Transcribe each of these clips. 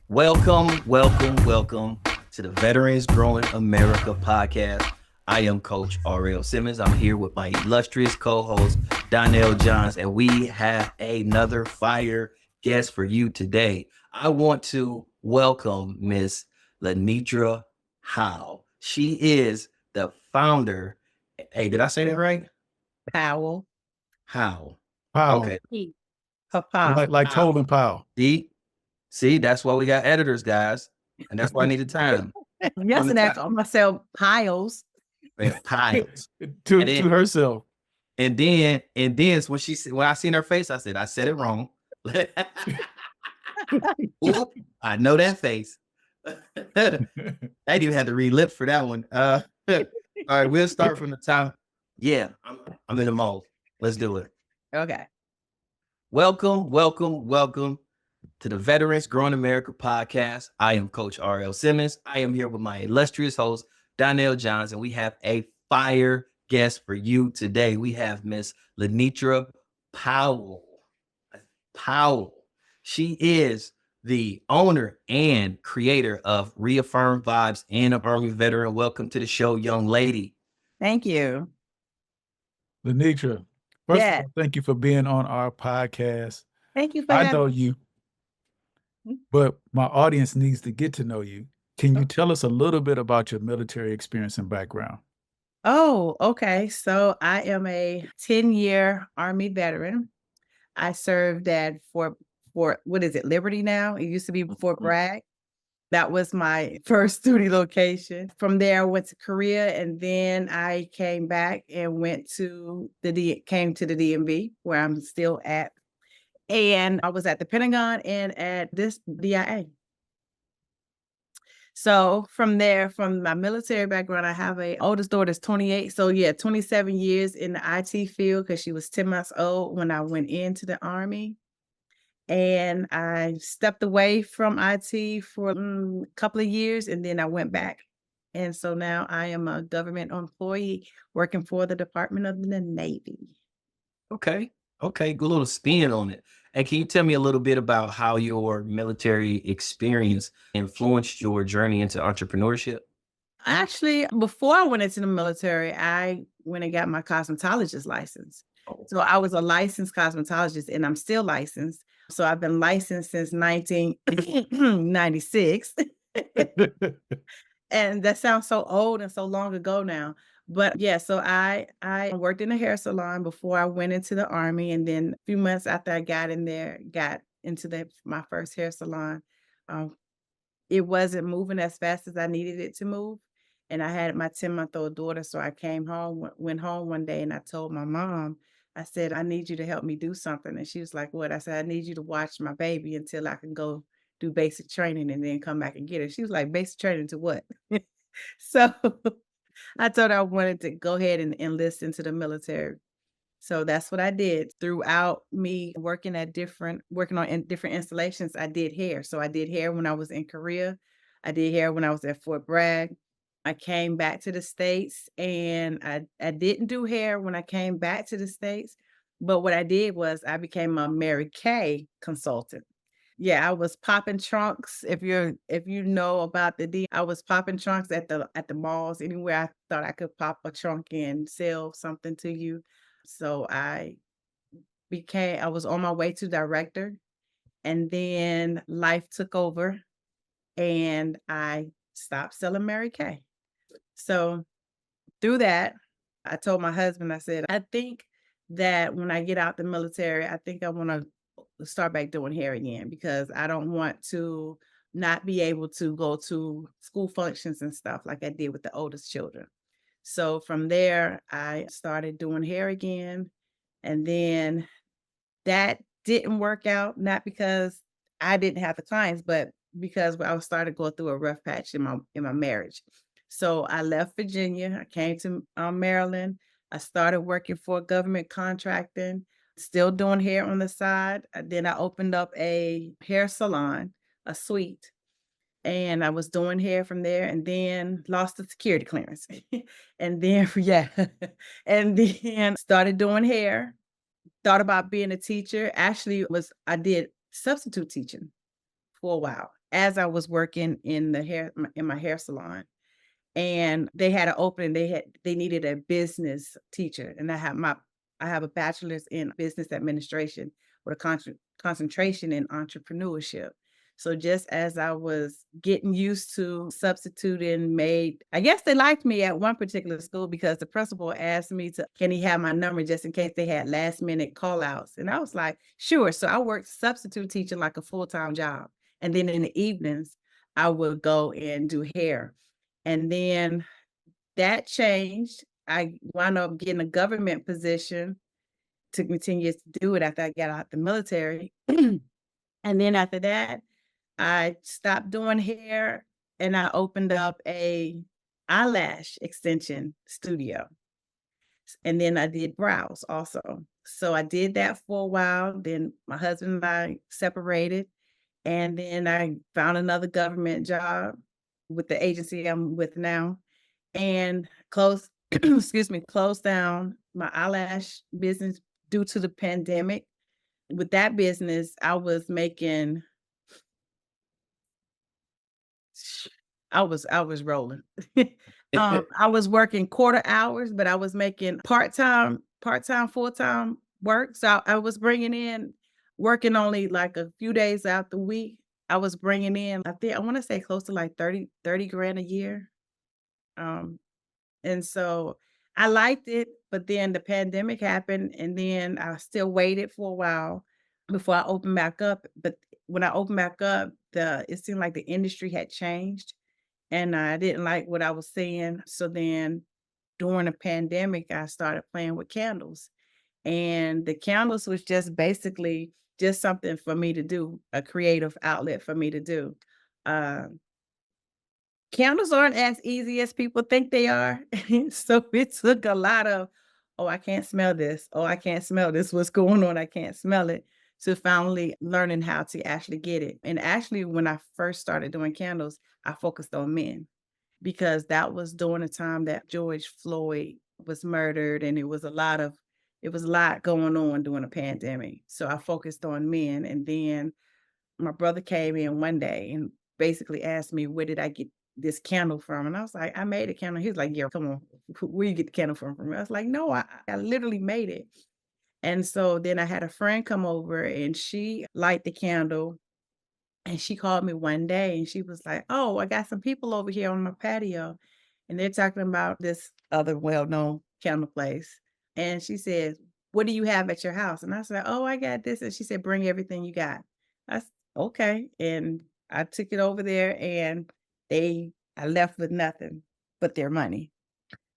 Welcome to the Veterans Growing America podcast. I am Coach R.L. Simmons. I'm here with my illustrious co-host, Donnell Johns, and we have another fire guest for you today. I want to welcome Miss Lenitra Howe. She is the founder. Hey, did I say that right? Powell. Howe. Powell, Okay. Papa. like Howe. Tobin Powell. See, that's why we got editors, guys. And that's why I needed time. Yesterday I called myself Piles. Piles. to And then- to herself. And then when I seen her face, I said it wrong. Oop, I know that face. I didn't even have to read lips for that one. All right, we'll start from the top. Yeah, I'm in the mode. Let's do it. Okay. Welcome to the Veterans Growing America podcast. I am Coach R.L. Simmons. I am here with my illustrious host, Donnell Johns, and we have a fire guest for you today. We have Miss Lenitra Powell. She is the owner and creator of Reaffirm Vibes and an Army veteran. Welcome to the show, young lady. Thank you. Lenitra, first Yeah. of all, thank you for being on our podcast. Thank you for I having know you, but my audience needs to get to know you. Can you tell us a little bit about your military experience and background? Oh, okay. So I am a 10-year Army veteran. I served at Fort what is it, Liberty now? It used to be Fort Bragg. That was my first duty location. From there, I went to Korea, and then I came back and came to the DMV, where I'm still at. And I was at the Pentagon and at this DIA. So from there, from my military background, I have a oldest daughter that's 28. So yeah, 27 years in the IT field because she was 10 months old when I went into the Army. And I stepped away from IT for a couple of years, and then I went back. And so now I am a government employee working for the Department of the Navy. Okay, good little spin on it. And can you tell me a little bit about how your military experience influenced your journey into entrepreneurship? Actually, before I went into the military, I went and got my cosmetologist license. So I was a licensed cosmetologist, and I'm still licensed. So I've been licensed since 1996. And that sounds so old and so long ago now. But yeah, so I worked in a hair salon before I went into the Army. And then a few months after I got into my first hair salon, it wasn't moving as fast as I needed it to move. And I had my 10-month-old daughter. So I went home one day, and I told my mom, I said, I need you to help me do something. And she was like, what? I said, I need you to watch my baby until I can go do basic training and then come back and get her. She was like, basic training to what? So I told her I wanted to go ahead and enlist into the military. So that's what I did. Throughout me working on different installations, I did hair. So I did hair when I was in Korea. I did hair when I was at Fort Bragg. I came back to the States, and I didn't do hair when I came back to the States. But what I did was I became a Mary Kay consultant. Yeah, I was popping trunks. If you know about I was popping trunks at the malls, anywhere I thought I could pop a trunk and sell something to you. So I was on my way to director, and then life took over, and I stopped selling Mary Kay. So through that, I told my husband, I said, I think that when I get out the military, I think I want to start back doing hair again, because I don't want to not be able to go to school functions and stuff like I did with the oldest children. So from there, I started doing hair again. And then that didn't work out, not because I didn't have the clients, but because I was starting to go through a rough patch in my marriage. So I left Virginia. I came to Maryland. I started working for government contracting, still doing hair on the side. Then I opened up a hair salon, a suite, and I was doing hair from there, and then lost the security clearance. And then, yeah, and then started doing hair, thought about being a teacher. Actually, I did substitute teaching for a while as I was working in my hair salon. And they had an opening. They needed a business teacher, and I have a bachelor's in business administration with a concentration in entrepreneurship. So just as I was getting used to substituting maid, I guess they liked me at one particular school because the principal asked me can he have my number just in case they had last minute call outs. And I was like, sure. So I worked substitute teaching like a full-time job. And then in the evenings, I would go and do hair. And then that changed. I wound up getting a government position. Took me 10 years to do it after I got out the military. And then after that, I stopped doing hair and I opened up a eyelash extension studio. And then I did brows also. So I did that for a while. Then my husband and I separated. And then I found another government job with the agency I'm with now and closed, closed down my eyelash business due to the pandemic. With that business, I was making I was rolling. I was working quarter hours, but I was making part-time, full-time work. So I was bringing in working only like a few days out the week. I was bringing in, I want to say close to like 30 grand a year. Um, and so I liked it, but then the pandemic happened and then I still waited for a while before I opened back up. But when I opened back up, it seemed like the industry had changed and I didn't like what I was seeing. So then during the pandemic, I started playing with candles. And the candles was just basically just something for me to do, a creative outlet for me to do. Uh, Candles aren't as easy as people think they are. So it took a lot of, oh, I can't smell this. Oh, I can't smell this. What's going on? I can't smell it. To finally learning how to actually get it. And actually, when I first started doing candles, I focused on men because that was during the time that George Floyd was murdered and it was a lot going on during the pandemic. So I focused on men. And then my brother came in one day and basically asked me, where did I get this candle from? And I was like, I made a candle. He was like, yeah, come on. Where you get the candle from? I was like, no, I literally made it. And so then I had a friend come over and she light the candle and she called me one day and she was like, oh, I got some people over here on my patio and they're talking about this other well-known candle place. And she said, what do you have at your house? And I said, oh, I got this. And she said, bring everything you got. I said, okay. And I took it over there and I left with nothing but their money.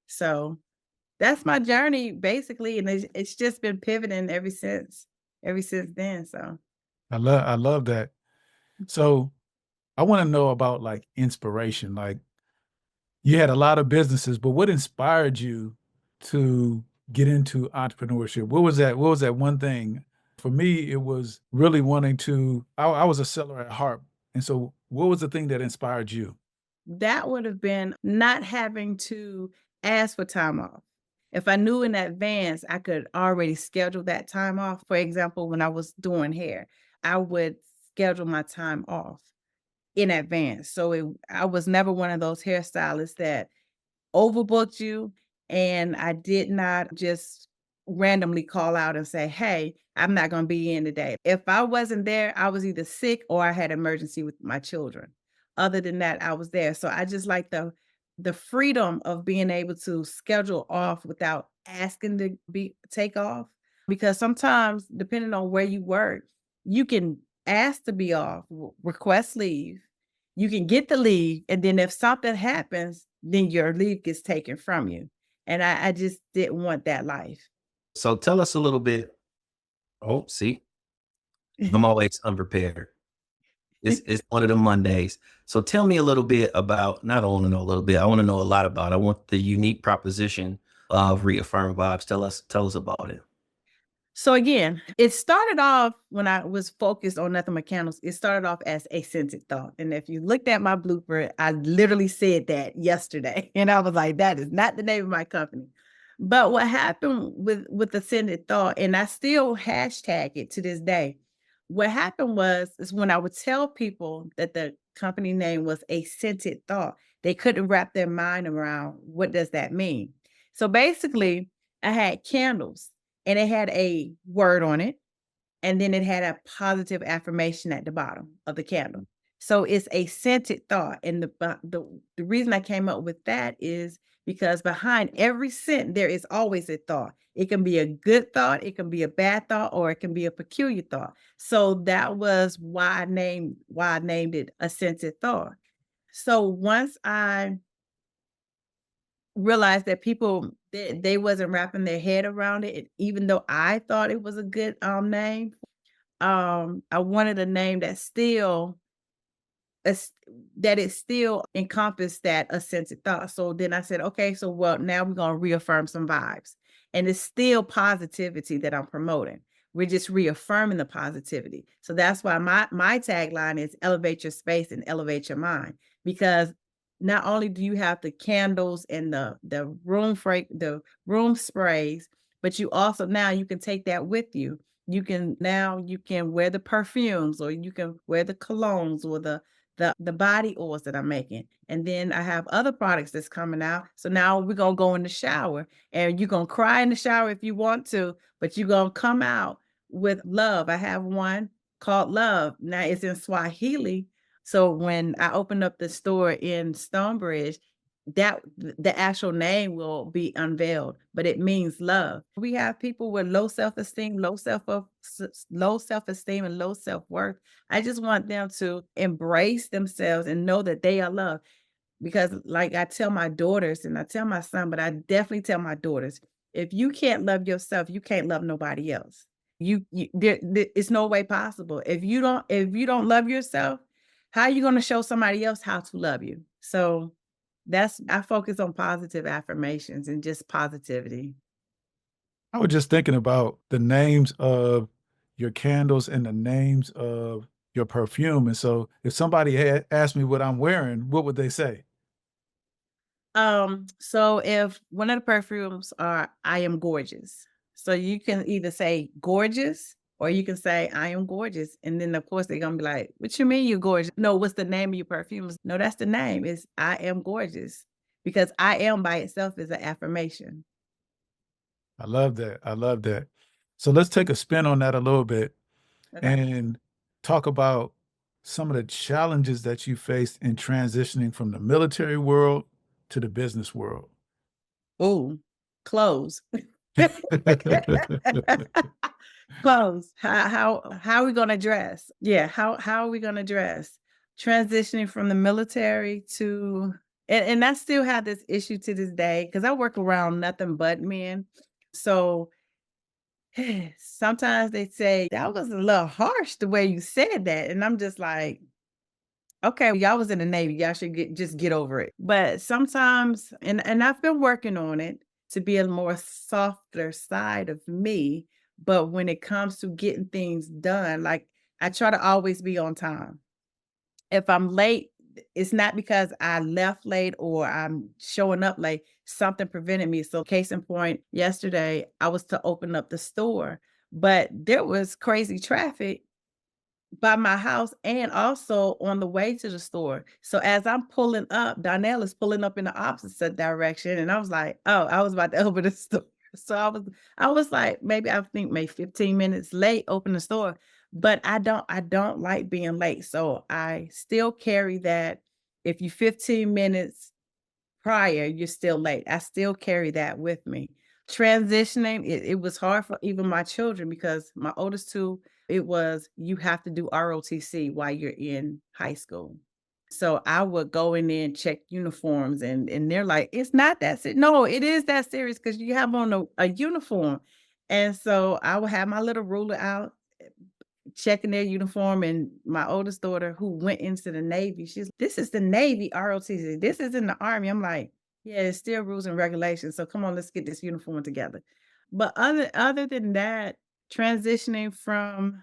So that's my journey basically. And it's just been pivoting ever since then. So I love that. So I want to know about like inspiration. Like you had a lot of businesses, but what inspired you to get into entrepreneurship? What was that one thing? For me, it was really wanting to, I was a seller at heart. And so what was the thing that inspired you? that would have been not having to ask for time off. If I knew in advance, I could already schedule that time off. For example, when I was doing hair, I would schedule my time off in advance. So I was never one of those hairstylists that overbooked you, and I did not just randomly call out and say, "Hey, I'm not gonna be in today." If I wasn't there, I was either sick or I had emergency with my children. Other than that, I was there. So I just like the freedom of being able to schedule off without asking to be take off. Because sometimes, depending on where you work, you can ask to be off, request leave, you can get the leave, and then if something happens, then your leave gets taken from you. And I just didn't want that life. So tell us a little bit. Oh, see, I'm always unprepared. It's one of the Mondays. So tell me a little bit about, not only know a little bit, I want to know a lot about. I want the unique proposition of Reaffirm Vibes. Tell us about it. So again, it started off when I was focused on nothing but candles. It started off as a scented thought. And if you looked at my blooper, I literally said that yesterday. And I was like, that is not the name of my company. But what happened with the scented thought, and I still hashtag it to this day, what happened is when I would tell people that the company name was a scented thought, they couldn't wrap their mind around what does that mean. So basically, I had candles and it had a word on it, and then it had a positive affirmation at the bottom of the candle. So it's a scented thought. And the reason I came up with that is because behind every scent, there is always a thought. It can be a good thought, it can be a bad thought, or it can be a peculiar thought. So that was why I named it a scented thought. So once I realized that people they wasn't wrapping their head around it, even though I thought it was a good name, I wanted a name that still es that it still encompassed that a sense of thought. So then I said, "Okay, so well, now we're gonna reaffirm some vibes." And it's still positivity that I'm promoting. We're just reaffirming the positivity. So that's why my tagline is elevate your space and elevate your mind. Because not only do you have the candles and the room sprays, but you also now you can take that with you. You can wear the perfumes, or you can wear the colognes, or the body oils that I'm making. And then I have other products that's coming out. So now we're gonna go in the shower, and you're gonna cry in the shower if you want to, but you're gonna come out with love. I have one called Love. Now it's in Swahili. So when I open up the store in Stonebridge, the actual name will be unveiled, but it means love. We have people with low self-esteem, low self-esteem and low self-worth. I just want them to embrace themselves and know that they are loved. Because like I tell my daughters and I tell my son, but I definitely tell my daughters, if you can't love yourself, you can't love nobody else. It's no way possible. If you don't love yourself, how are you going to show somebody else how to love you? So that's I focus on positive affirmations and just positivity. I was just thinking about the names of your candles and the names of your perfume, and so if somebody had asked me what I'm wearing, what would they say? So if one of the perfumes are I am gorgeous. So you can either say gorgeous or you can say I am gorgeous. And then of course they're gonna be like, what you mean you're gorgeous? No, what's the name of your perfumes? No, that's the name. Is I am gorgeous. Because I am by itself is an affirmation. I love that, I love that. So let's take a spin on that a little bit Okay. and talk about some of the challenges that you faced in transitioning from the military world to the business world. Ooh, clothes. Clothes. How are we gonna dress? Yeah, how are we gonna dress? Transitioning from the military to and I still have this issue to this day because I work around nothing but men. So sometimes they say that was a little harsh the way you said that. And I'm just like, okay, y'all was in the Navy. Y'all should just get over it. But sometimes, and I've been working on it to be a more softer side of me. But when it comes to getting things done, like I try to always be on time. If I'm late, it's not because I left late or I'm showing up late. Something prevented me. So case in point, yesterday I was to open up the store, but there was crazy traffic by my house and also on the way to the store. So as I'm pulling up, Donnell is pulling up in the opposite direction. And I was like, oh, I was about to open the store. So I was like, maybe 15 minutes late, open the store. But I don't like being late. So I still carry that. If you 15 minutes prior, you're still late. I still carry that with me. Transitioning, it was hard for even my children because my oldest two, it was you have to do ROTC while you're in high school. So I would go in there and check uniforms and they're like, it's not that serious. No, it is that serious because you have on a uniform. And so I would have my little ruler out checking their uniform, and my oldest daughter who went into the Navy, she's this is the Navy ROTC. This is in the Army. I'm like, yeah, it's still rules and regulations. So come on, let's get this uniform together. But other than that, transitioning from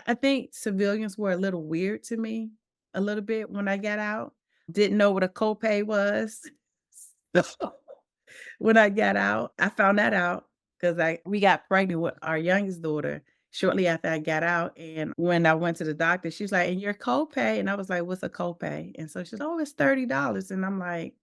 I think civilians were a little weird to me a little bit when I got out. Didn't know what a copay was. When I got out, I found that out. because we got pregnant with our youngest daughter shortly after I got out. And when I went to the doctor, she's like, "And your copay?" And I was like, "What's a copay?" And so she's, "Oh, it's $30." And I'm like,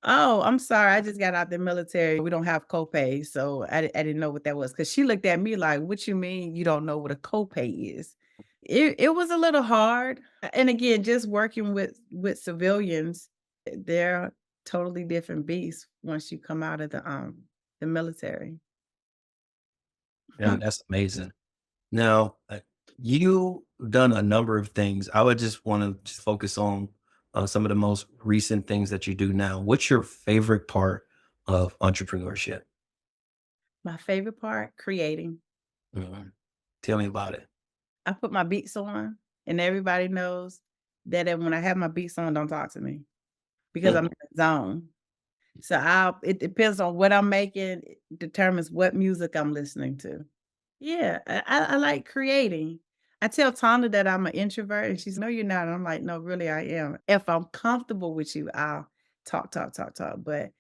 "Oh, I'm sorry. I just got out the military. We don't have copay." So I didn't know what that was because she looked at me like, "What you mean you don't know what a copay is?" It was a little hard. And again, just working with civilians, they're totally different beasts once you come out of the military. Yeah, that's amazing. Now, you done a number of things. I would just want to just focus on some of the most recent things that you do now. What's your favorite part of entrepreneurship? My favorite part, creating. Mhm. Tell me about it. I put my beats on, and everybody knows that when I have my beats on, don't talk to me because I'm in the zone. So it depends on what I'm making, it determines what music I'm listening to. Yeah, I like creating. I tell Tana that I'm an introvert, and she's, "No, you're not." And I'm like, "No, really, I am. If I'm comfortable with you, I'll talk, talk, talk, talk." But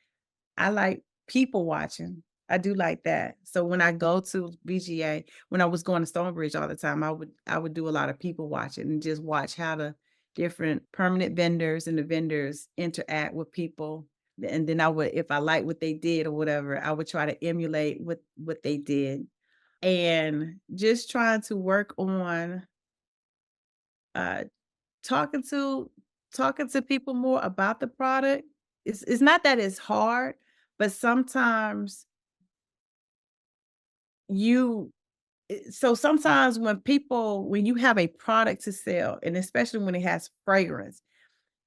I like people watching. I do like that. So when I go to VGA, when I was going to Stonebridge all the time, I would do a lot of people watching and just watch how the different permanent vendors and the vendors interact with people. And then I would, if I like what they did or whatever, I would try to emulate what they did. And just trying to work on uh talking to talking to people more about the product. It's not that it's hard, but sometimes you so sometimes when you have a product to sell, and especially when it has fragrance,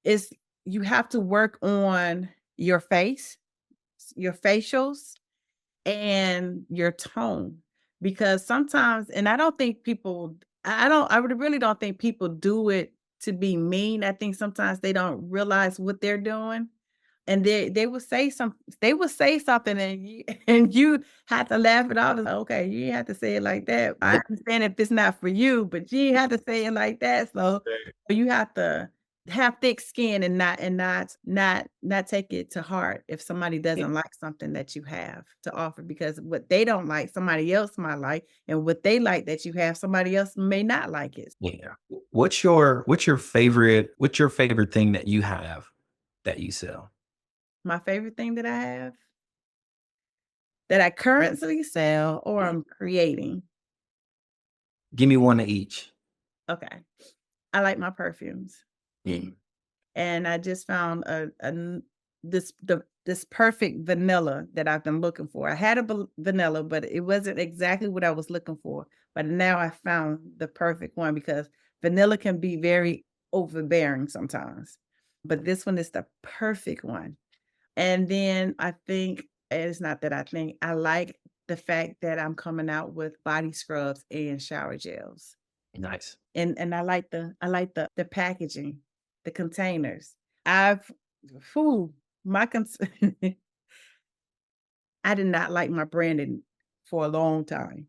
it's you have to work on your face, your facials, and your tone. Because sometimes, and I don't think people I really don't think people do it to be mean. I think sometimes they don't realize what they're doing. And they will say something and you and you have to laugh it off. It's like, "Okay, you have to say it like that. I understand if it's not for you, but you have to say it like that." So you have to have thick skin and not take it to heart if somebody doesn't like something that you have to offer, because what they don't like, somebody else might like, and what they like that you have, somebody else may not like it. Yeah. What's your favorite thing that you have that you sell? My favorite thing that I have that I currently sell or I'm creating. Give me one of each. Okay. I like my perfumes, Mm. and I just found this perfect vanilla that I've been looking for. I had a vanilla, but it wasn't exactly what I was looking for. But now I found the perfect one because vanilla can be very overbearing sometimes. But this one is the perfect one. And then I think, and it's not that I think, I like the fact that I'm coming out with body scrubs and shower gels. Nice. And I like the packaging, the containers. I've whew, my cons I did not like my branding for a long time.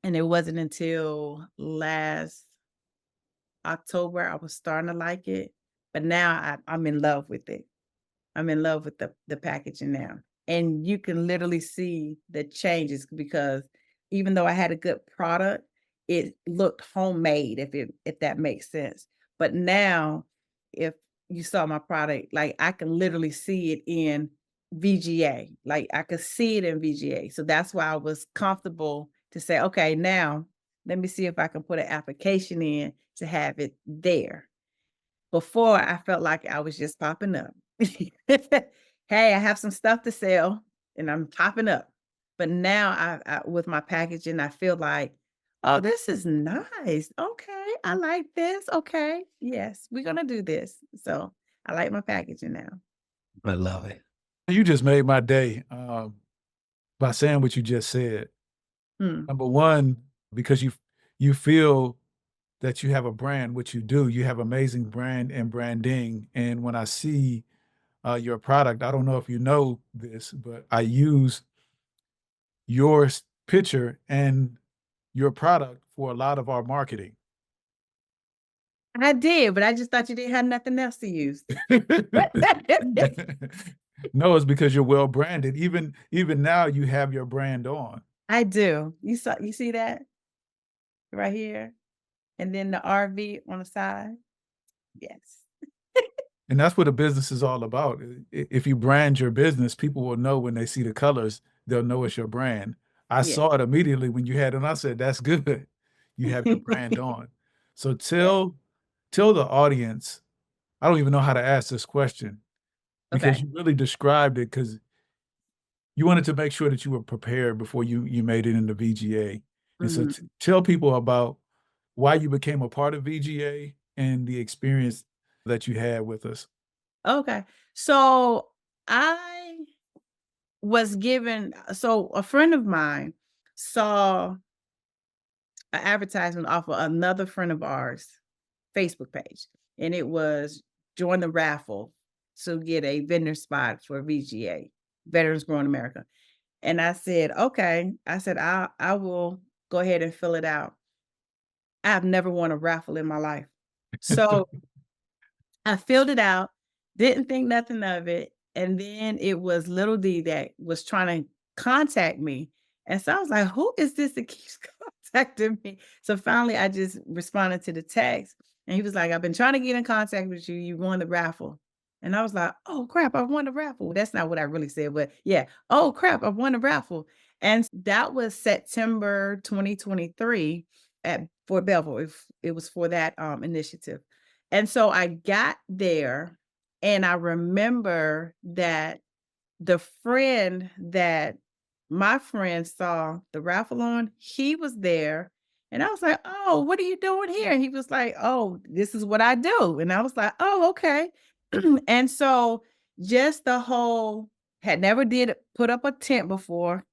And it wasn't until last October I was starting to like it. But now I'm in love with it. I'm in love with the packaging now. And you can literally see the changes because even though I had a good product, it looked homemade, if that makes sense. But now, if you saw my product, like I can literally see it in VGA. Like I could see it in VGA. So that's why I was comfortable to say, okay, now let me see if I can put an application in to have it there. Before, I felt like I was just popping up. "Hey, I have some stuff to sell, and I'm popping up." But now I with my packaging, I feel like, "Oh, this is nice. Okay, I like this. Okay, yes, we're gonna do this." So, I like my packaging now. I love it. You just made my day by saying what you just said. Mm. Number one, because you feel that you have a brand, which you do. You have amazing brand and branding. And when I see your product, I don't know if you know this, but I use your picture and your product for a lot of our marketing. I did, but I just thought you didn't have nothing else to use. No, it's because you're well branded. Even now you have your brand on. I do. You see that right here? And then the RV on the side? Yes. And that's what a business is all about. If you brand your business, people will know when they see the colors, they'll know it's your brand. I Yeah. saw it immediately when you had it on. I said, that's good. You have your brand on. So Yeah. tell the audience, I don't even know how to ask this question because Okay. you really described it because you wanted to make sure that you were prepared before you made it into VGA. And so Mhm. tell people about why you became a part of VGA and the experience that you had with us. Okay. So I was given so a friend of mine saw an advertisement off of another friend of ours Facebook page, and it was join the raffle to get a vendor spot for VGA, Veterans Growing America. And I said, okay. I said, I will go ahead and fill it out. I've never won a raffle in my life. So I filled it out, didn't think nothing of it, and then it was little D that was trying to contact me, and so I was like, "Who is this that keeps contacting me?" So finally, I just responded to the text, and he was like, "I've been trying to get in contact with you. You won the raffle." And I was like, "Oh crap, I won the raffle." That's not what I really said, but yeah, "Oh crap, I won the raffle." And that was September 2023 at Fort Belvoir. It was for that initiative. And so I got there, and I remember that the friend that my friend saw the raffle on, he was there, and I was like, "Oh, what are you doing here?" And he was like, "Oh, this is what I do." And I was like, "Oh, okay." And so just the whole had never did put up a tent before.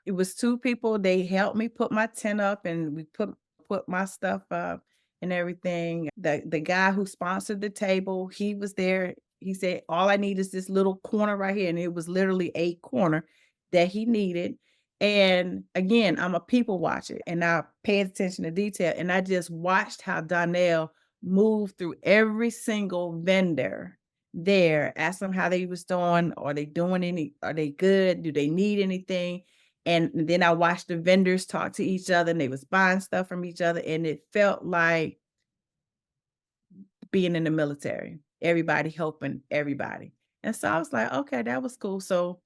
It was 2 people, they helped me put my tent up, and we put my stuff up and everything. The guy who sponsored the table, he was there. He said, "All I need is this little corner right here," and it was literally a corner that he needed. And again, I'm a people watcher, and I paid attention to detail, and I just watched how Donnell moved through every single vendor there, asked them how they was doing. Are they good? Do they need anything? And then I watched the vendors talk to each other, and they was buying stuff from each other, and it felt like being in the military, everybody helping everybody. And so I was like, "Okay, that was cool." So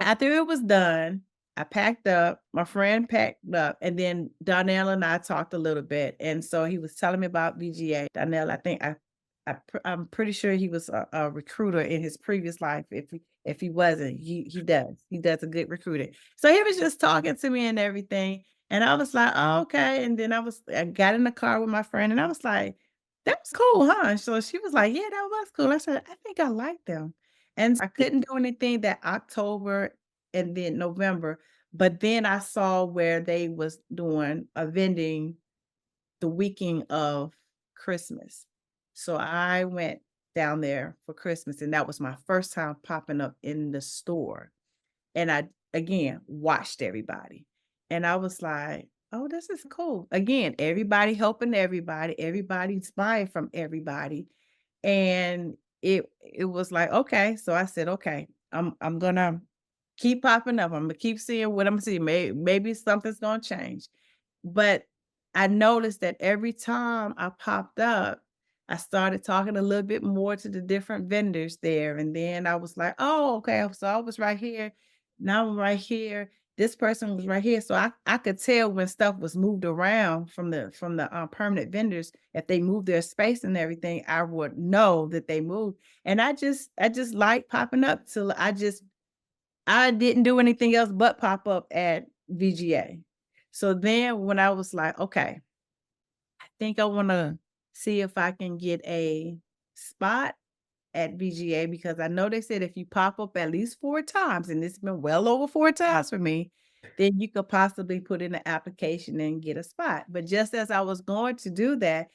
after it was done, I packed up, my friend packed up, and then Donnell and I talked a little bit, and so he was telling me about VGA. Donnell, I think I'm pretty sure he was a recruiter in his previous life. If he wasn't, he does. He does a good recruiting. So he was just talking to me and everything, and I was like, "Oh, okay." And then I got in the car with my friend, and I was like, "That was cool, huh?" And so she was like, "Yeah, that was cool." I said, "I think I like them." And I couldn't do anything that October and then November, but then I saw where they was doing a vending the weekend of Christmas. So I went down there for Christmas, and that was my first time popping up in the store. And I, again, watched everybody. And I was like, "Oh, this is cool." Again, everybody helping everybody, everybody's buying from everybody. And it was like, okay. So I said, okay, I'm gonna keep popping up. I'm gonna keep seeing what I'm seeing. Maybe something's gonna change. But I noticed that every time I popped up, I started talking a little bit more to the different vendors there. And then I was like, "Oh, okay. So I was right here. Now I'm right here. This person was right here." So I could tell when stuff was moved around from the permanent vendors. If they moved their space and everything, I would know that they moved. And I just like popping up till I didn't do anything else but pop up at VGA. So then when I was like, "Okay, I think I wanna see if I can get a spot at VGA," because I know they said if you pop up at least 4 times, and it's been well over 4 times for me, then you could possibly put in an application and get a spot. But just as I was going to do that,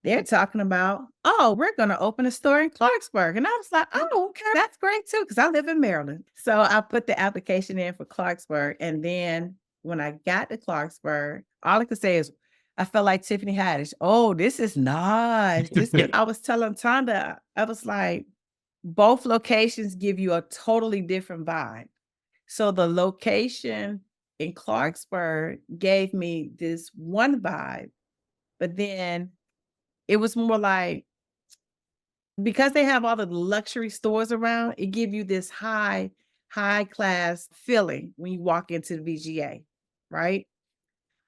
they're talking about, "Oh, we're gonna open a store in Clarksburg." And I was like, "Oh, okay, that's great too, because I live in Maryland." So I put the application in for Clarksburg. And then when I got to Clarksburg, all I could say is, I felt like Tiffany Haddish. "Oh, this is nice." I was telling Tonda, I was like, both locations give you a totally different vibe. So the location in Clarksburg gave me this one vibe, but then it was more like, because they have all the luxury stores around, it give you this high class feeling when you walk into the VGA, right?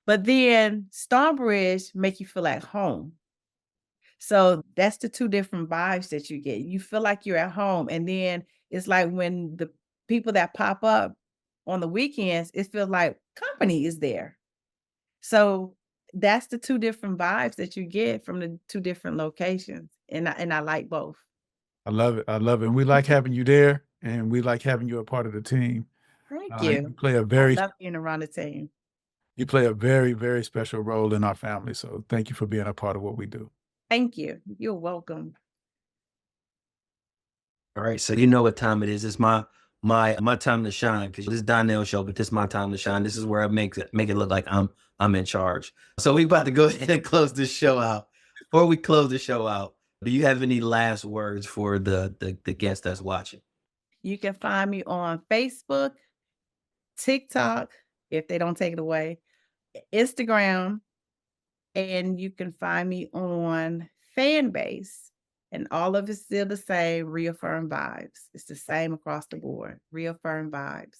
But then Stonebridge make you feel at home. So that's the two different vibes that you get. You feel like you're at home. And then it's like when the people that pop up on the weekends, it feels like company is there. So that's the two different vibes that you get from the two different locations. And I like both. I love it. I love it. And we like having you there, and we like having you a part of the team. Thank You you. play a I very love being around the team. you play a very, very special role in our family. So thank you for being a part of what we do. Thank you. You're welcome. All right, so you know what time it is. It's my time to shine, because this is Donnell show, but this is my time to shine. This is where I make it look like I'm in charge. So we about to go ahead and close this show out. Before we close the show out, do you have any last words for the guest that's watching? You can find me on Facebook, TikTok, if they don't take it away, Instagram, and you can find me on Fanbase. And all of it's still the same, Reaffirm Vibes. It's the same across the board, Reaffirm Vibes.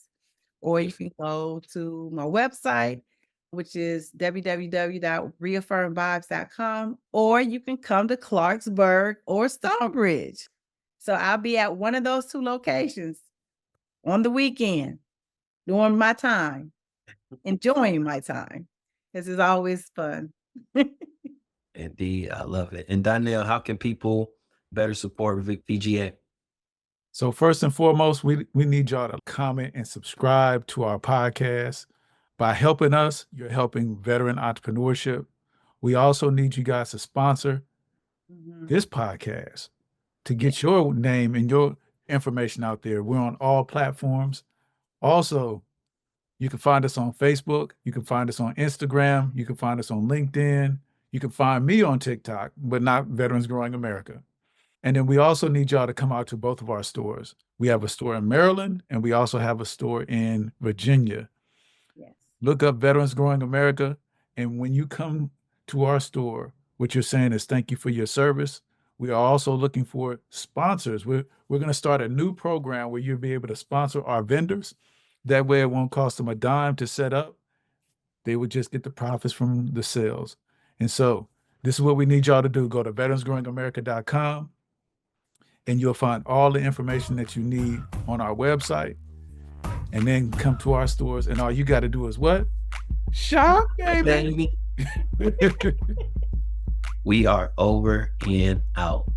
Or you can go to my website, which is www.reaffirmvibes.com, or you can come to Clarksburg or Stonebridge. So I'll be at one of those two locations on the weekend during my time, enjoying my time. This is always fun. Indeed, I love it. And Donnell, how can people better support VGA? So first and foremost, we need y'all to comment and subscribe to our podcast. By helping us, you're helping veteran entrepreneurship. We also need you guys to sponsor this podcast to get your name and your information out there. We're on all platforms. Also, you can find us on Facebook. You can find us on Instagram. You can find us on LinkedIn. You can find me on TikTok, but not Veterans Growing America. And then we also need y'all to come out to both of our stores. We have a store in Maryland, and we also have a store in Virginia. Yes. Look up Veterans Growing America. And when you come to our store, what you're saying is thank you for your service. We are also looking for sponsors. We're going to start a new program where you'll be able to sponsor our vendors. That way it won't cost them a dime to set up. They would just get the profits from the sales. And so this is what we need y'all to do. Go to veteransgrowingamerica.com, and you'll find all the information that you need on our website. And then come to our stores, and all you got to do is what? Shop, baby. We are over and out.